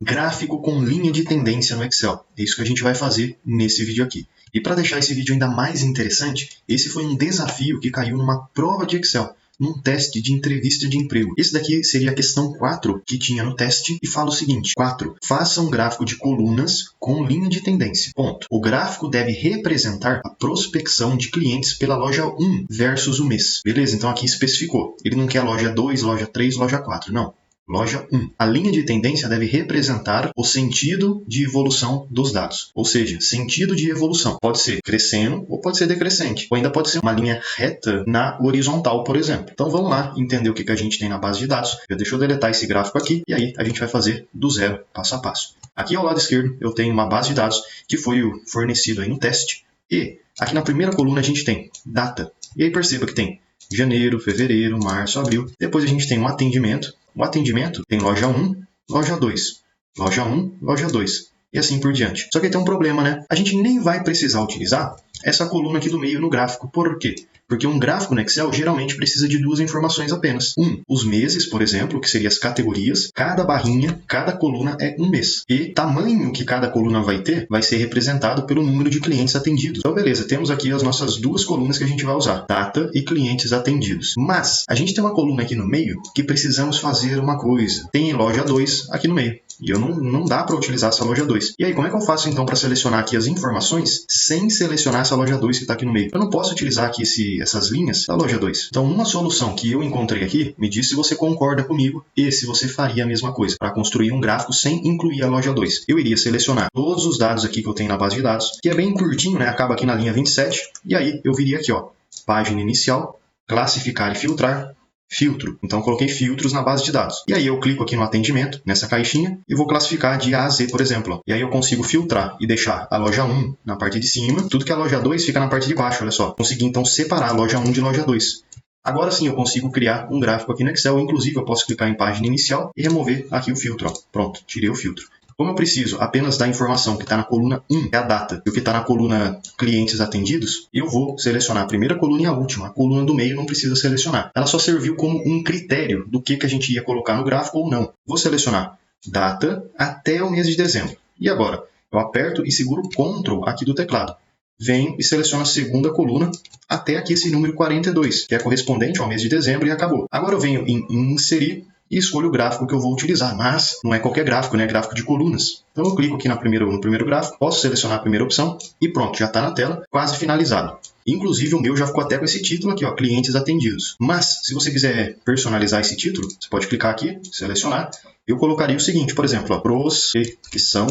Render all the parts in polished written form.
gráfico com linha de tendência no Excel. É isso que a gente vai fazer nesse vídeo aqui. E para deixar esse vídeo ainda mais interessante, esse foi um desafio que caiu numa prova de Excel, num teste de entrevista de emprego. Esse daqui seria a questão 4 que tinha no teste e fala o seguinte: 4. Faça um gráfico de colunas com linha de tendência. Ponto. O gráfico deve representar a prospecção de clientes pela loja 1 versus o mês. Beleza? Então aqui especificou. Ele não quer loja 2, loja 3, loja 4. Não. Loja 1. A linha de tendência deve representar o sentido de evolução dos dados. Ou seja, sentido de evolução. Pode ser crescendo ou pode ser decrescente. Ou ainda pode ser uma linha reta na horizontal, por exemplo. Então vamos lá entender o que a gente tem na base de dados. Deixa eu deletar esse gráfico aqui e aí a gente vai fazer do zero, passo a passo. Aqui ao lado esquerdo eu tenho uma base de dados que foi fornecido aí no teste. E aqui na primeira coluna a gente tem data. E aí perceba que tem janeiro, fevereiro, março, abril. Depois a gente tem um atendimento. O atendimento tem loja 1, loja 2. Loja 1, loja 2. E assim por diante. Só que tem um problema, né? A gente nem vai precisar utilizar essa coluna aqui do meio no gráfico. Por quê? Porque um gráfico no Excel geralmente precisa de duas informações apenas. Os meses, por exemplo, que seriam as categorias. Cada barrinha, cada coluna é um mês. E o tamanho que cada coluna vai ter vai ser representado pelo número de clientes atendidos. Então, beleza, temos aqui as nossas duas colunas que a gente vai usar. Data e clientes atendidos. Mas a gente tem uma coluna aqui no meio que precisamos fazer uma coisa. Tem loja 2 aqui no meio. E não dá para utilizar essa loja 2. E aí, como é que eu faço então para selecionar aqui as informações sem selecionar essa loja 2 que está aqui no meio? Eu não posso utilizar aqui essas linhas da loja 2. Então, uma solução que eu encontrei aqui, me diz se você concorda comigo e se você faria a mesma coisa para construir um gráfico sem incluir a loja 2. Eu iria selecionar todos os dados aqui que eu tenho na base de dados, que é bem curtinho, né? Acaba aqui na linha 27. E aí, eu viria aqui, ó, página inicial, classificar e filtrar, filtro. Então, eu coloquei filtros na base de dados. E aí, eu clico aqui no atendimento, nessa caixinha, e vou classificar de A a Z, por exemplo. Ó. E aí, eu consigo filtrar e deixar a loja 1 na parte de cima. Tudo que é a loja 2 fica na parte de baixo, olha só. Consegui, então, separar a loja 1 de loja 2. Agora sim, eu consigo criar um gráfico aqui no Excel. Inclusive, eu posso clicar em página inicial e remover aqui o filtro. Ó. Pronto, tirei o filtro. Como eu preciso apenas da informação que está na coluna 1, é a data, e o que está na coluna clientes atendidos, eu vou selecionar a primeira coluna e a última. A coluna do meio não precisa selecionar. Ela só serviu como um critério do que a gente ia colocar no gráfico ou não. Vou selecionar data até o mês de dezembro. E agora? Eu aperto e seguro Ctrl aqui do teclado. Venho e seleciono a segunda coluna até aqui esse número 42, que é correspondente ao mês de dezembro e acabou. Agora eu venho em inserir e escolho o gráfico que eu vou utilizar, mas não é qualquer gráfico, né? É gráfico de colunas. Então eu clico aqui no primeiro gráfico, posso selecionar a primeira opção e pronto, já está na tela, quase finalizado. Inclusive o meu já ficou até com esse título aqui, ó, clientes atendidos. Mas se você quiser personalizar esse título, você pode clicar aqui, selecionar. Eu colocaria o seguinte, por exemplo, ó, prospecção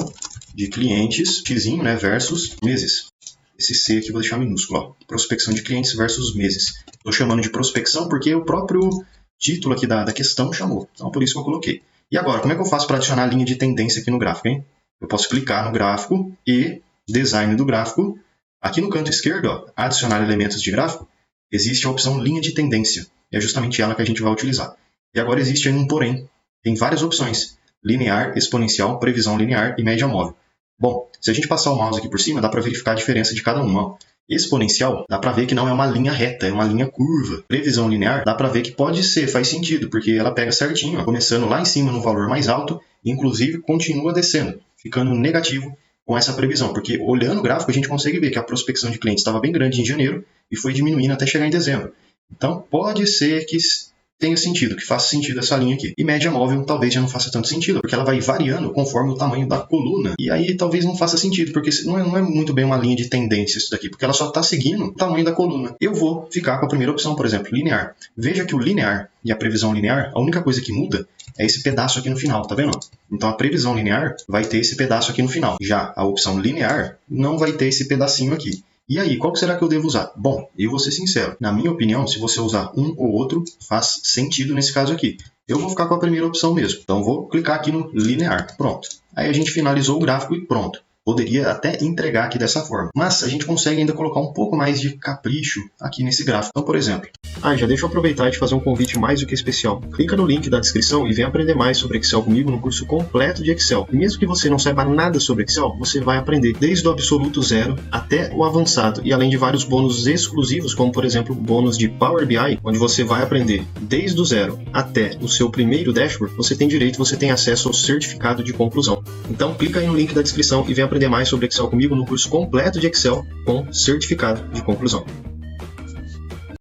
de clientes, xzinho, né, versus meses. Esse C aqui eu vou deixar minúsculo, ó, prospecção de clientes versus meses. Estou chamando de prospecção porque o próprio título aqui da questão chamou. Então, por isso que eu coloquei. E agora, como é que eu faço para adicionar a linha de tendência aqui no gráfico, hein? Eu posso clicar no gráfico e design do gráfico. Aqui no canto esquerdo, ó, adicionar elementos de gráfico, existe a opção linha de tendência. É justamente ela que a gente vai utilizar. E agora existe aí um porém. Tem várias opções. Linear, exponencial, previsão linear e média móvel. Bom, se a gente passar o mouse aqui por cima, dá para verificar a diferença de cada uma. Ó. Exponencial, dá para ver que não é uma linha reta, é uma linha curva. Previsão linear, dá para ver que pode ser, faz sentido, porque ela pega certinho, ó, começando lá em cima no valor mais alto, inclusive continua descendo, ficando negativo com essa previsão, porque olhando o gráfico a gente consegue ver que a prospecção de clientes estava bem grande em janeiro e foi diminuindo até chegar em dezembro. Então pode ser que tenha sentido, que faça sentido essa linha aqui. E média móvel talvez já não faça tanto sentido, porque ela vai variando conforme o tamanho da coluna. E aí talvez não faça sentido, porque não é muito bem uma linha de tendência isso daqui, porque ela só está seguindo o tamanho da coluna. Eu vou ficar com a primeira opção, por exemplo, linear. Veja que o linear e a previsão linear, a única coisa que muda é esse pedaço aqui no final, tá vendo? Então a previsão linear vai ter esse pedaço aqui no final. Já a opção linear não vai ter esse pedacinho aqui. E aí, qual será que eu devo usar? Bom, eu vou ser sincero. Na minha opinião, se você usar um ou outro, faz sentido nesse caso aqui. Eu vou ficar com a primeira opção mesmo. Então, vou clicar aqui no linear. Pronto. Aí a gente finalizou o gráfico e pronto. poderia até entregar aqui dessa forma. Mas a gente consegue ainda colocar um pouco mais de capricho aqui nesse gráfico. Então, por exemplo, já deixa eu aproveitar e te fazer um convite mais do que especial. Clica no link da descrição e vem aprender mais sobre Excel comigo no curso completo de Excel. E mesmo que você não saiba nada sobre Excel, você vai aprender desde o absoluto zero até o avançado. E além de vários bônus exclusivos, como por exemplo o bônus de Power BI, onde você vai aprender desde o zero até o seu primeiro dashboard, você tem acesso ao certificado de conclusão. Então clica aí no link da descrição e vem aprender mais sobre Excel comigo no curso completo de Excel com certificado de conclusão.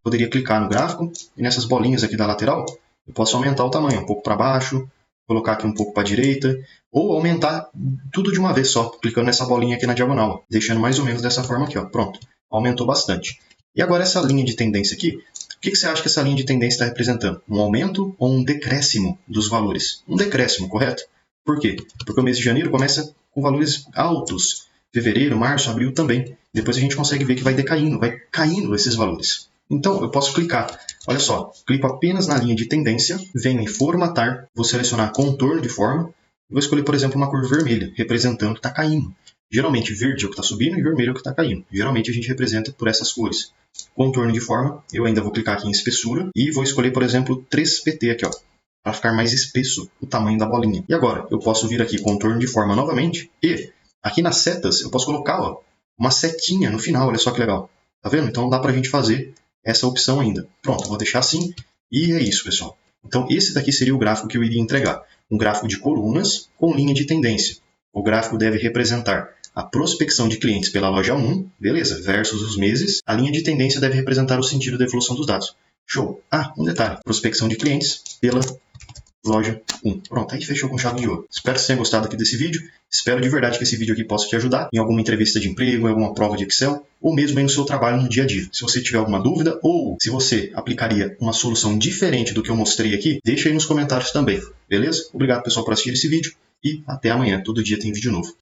Poderia clicar no gráfico e nessas bolinhas aqui da lateral, eu posso aumentar o tamanho um pouco para baixo, colocar aqui um pouco para a direita, ou aumentar tudo de uma vez só, clicando nessa bolinha aqui na diagonal, deixando mais ou menos dessa forma aqui, ó. Pronto, aumentou bastante. E agora essa linha de tendência aqui, o que você acha que essa linha de tendência está representando? Um aumento ou um decréscimo dos valores? Um decréscimo, correto? Por quê? Porque o mês de janeiro começa com valores altos, fevereiro, março, abril também. Depois a gente consegue ver que vai decaindo, vai caindo esses valores. Então, eu posso clicar, olha só, clico apenas na linha de tendência, venho em formatar, vou selecionar contorno de forma, e vou escolher, por exemplo, uma cor vermelha, representando que está caindo. Geralmente, verde é o que está subindo e vermelho é o que está caindo. Geralmente, a gente representa por essas cores. Contorno de forma, eu ainda vou clicar aqui em espessura, e vou escolher, por exemplo, 3pt aqui, ó, para ficar mais espesso o tamanho da bolinha. E agora, eu posso vir aqui, contorno de forma novamente, e aqui nas setas, eu posso colocar uma setinha no final, olha só que legal. Tá vendo? Então, dá para a gente fazer essa opção ainda. Pronto, vou deixar assim e é isso, pessoal. Então esse daqui seria o gráfico que eu iria entregar. Um gráfico de colunas com linha de tendência. O gráfico deve representar a prospecção de clientes pela loja 1, beleza, versus os meses. A linha de tendência deve representar o sentido da evolução dos dados. Show! Um detalhe, prospecção de clientes pela loja 1. Pronto, aí fechou com chave de ouro. Espero que você tenha gostado aqui desse vídeo. Espero de verdade que esse vídeo aqui possa te ajudar em alguma entrevista de emprego, em alguma prova de Excel, ou mesmo aí no seu trabalho no dia a dia. Se você tiver alguma dúvida, ou se você aplicaria uma solução diferente do que eu mostrei aqui, deixa aí nos comentários também, beleza? Obrigado, pessoal, por assistir esse vídeo e até amanhã. Todo dia tem vídeo novo.